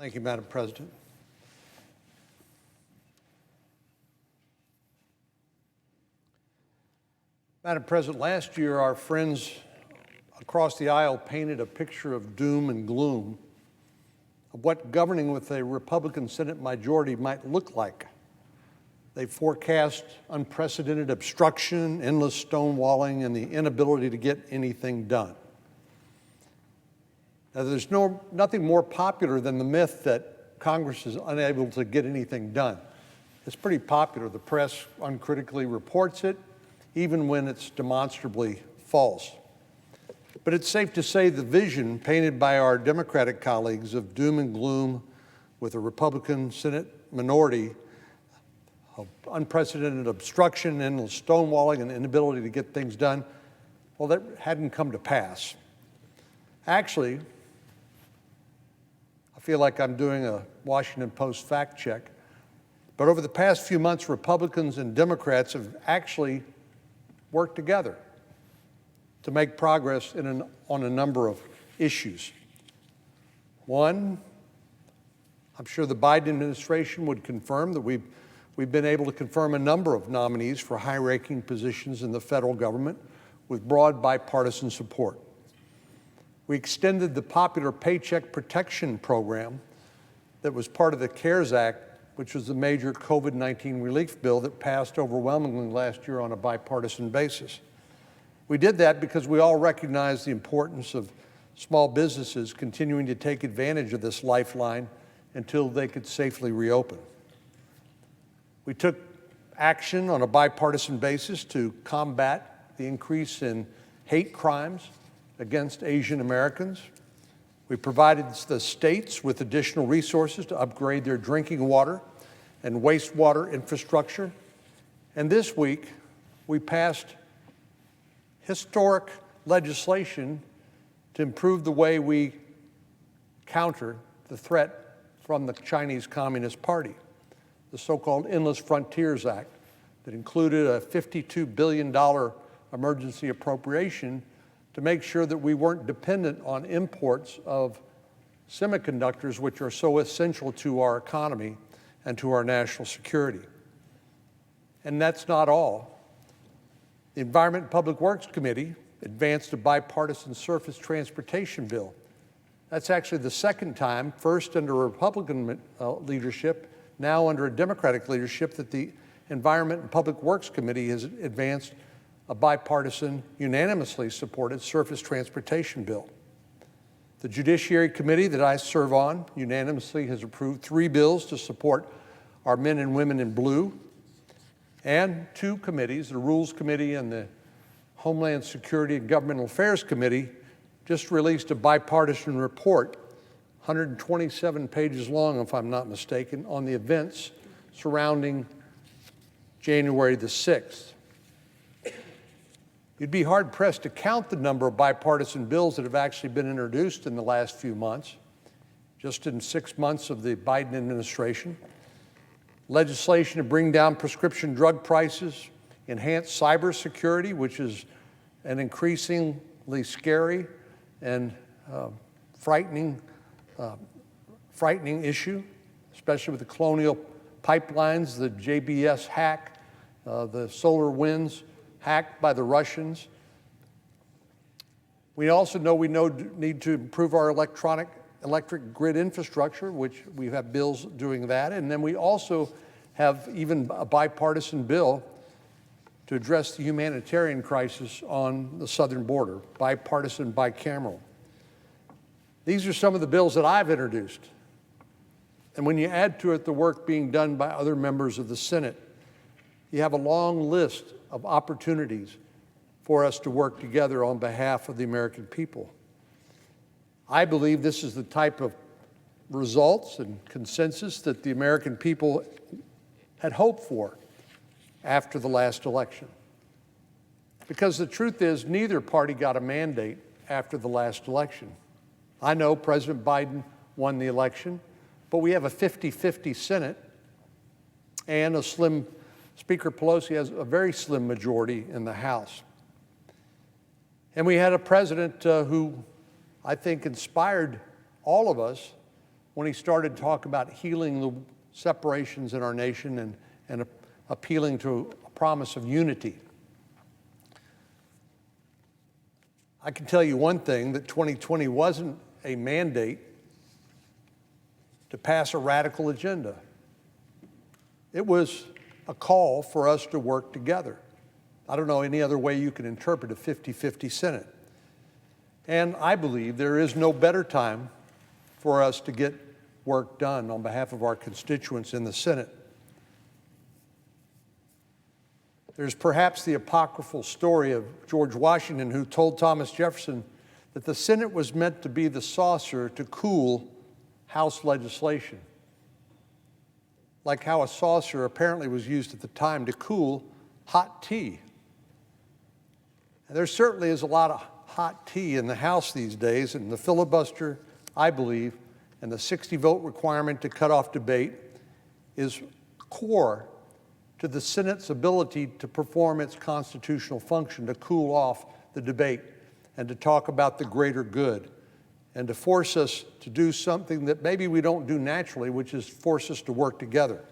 Thank you, Madam President. Madam President, last year our friends across the aisle painted a picture of doom and gloom of what governing with a Republican Senate majority might look like. They forecast unprecedented obstruction, endless stonewalling, and the inability to get anything done. Now, there's nothing more popular than the myth that Congress is unable to get anything done. It's pretty popular. The press uncritically reports it, even when it's demonstrably false. But it's safe to say the vision painted by our Democratic colleagues of doom and gloom with a Republican Senate minority, of unprecedented obstruction, endless stonewalling, and inability to get things done, well, that hadn't come to pass. Actually, I feel like I'm doing a Washington Post fact check, but over the past few months, Republicans and Democrats have actually worked together to make progress on a number of issues. One, I'm sure the Biden administration would confirm that we've been able to confirm a number of nominees for high-ranking positions in the federal government with broad bipartisan support. We extended the popular Paycheck Protection Program that was part of the CARES Act, which was the major COVID-19 relief bill that passed overwhelmingly last year on a bipartisan basis. We did that because we all recognize the importance of small businesses continuing to take advantage of this lifeline until they could safely reopen. We took action on a bipartisan basis to combat the increase in hate crimes against Asian Americans. We provided the states with additional resources to upgrade their drinking water and wastewater infrastructure. And this week, we passed historic legislation to improve the way we counter the threat from the Chinese Communist Party, the so-called Endless Frontiers Act that included a $52 billion emergency appropriation to make sure that we weren't dependent on imports of semiconductors, which are so essential to our economy and to our national security. And that's not all. The Environment and Public Works Committee advanced a bipartisan surface transportation bill. That's actually the second time, first under Republican leadership, now under a Democratic leadership, that the Environment and Public Works Committee has advanced a bipartisan, unanimously supported surface transportation bill. The Judiciary Committee that I serve on unanimously has approved 3 bills to support our men and women in blue, and 2 committees, the Rules Committee and the Homeland Security and Governmental Affairs Committee, just released a bipartisan report, 127 pages long, if I'm not mistaken, on the events surrounding January the 6th. You'd be hard-pressed to count the number of bipartisan bills that have actually been introduced in the last few months, just in 6 months of the Biden administration. Legislation to bring down prescription drug prices, enhance cybersecurity, which is an increasingly scary and frightening issue, especially with the Colonial pipelines, the JBS hack, the solar winds hacked by the Russians. We also know need to improve our electric grid infrastructure, which we have bills doing that. And then we also have even a bipartisan bill to address the humanitarian crisis on the southern border, bipartisan, bicameral. These are some of the bills that I've introduced. And when you add to it the work being done by other members of the Senate, you have a long list of opportunities for us to work together on behalf of the American people. I believe this is the type of results and consensus that the American people had hoped for after the last election. Because the truth is, neither party got a mandate after the last election. I know President Biden won the election, but we have a 50-50 Senate, and Speaker Pelosi has a very slim majority in the House. And we had a president who I think inspired all of us when he started to talk about healing the separations in our nation and appealing to a promise of unity. I can tell you one thing, that 2020 wasn't a mandate to pass a radical agenda. It was a call for us to work together. I don't know any other way you can interpret a 50-50 Senate. And I believe there is no better time for us to get work done on behalf of our constituents in the Senate. There's perhaps the apocryphal story of George Washington, who told Thomas Jefferson that the Senate was meant to be the saucer to cool House legislation, like how a saucer apparently was used at the time to cool hot tea. And there certainly is a lot of hot tea in the House these days, and the filibuster, I believe, and the 60-vote requirement to cut off debate is core to the Senate's ability to perform its constitutional function, to cool off the debate and to talk about the greater good, and to force us to do something that maybe we don't do naturally, which is force us to work together.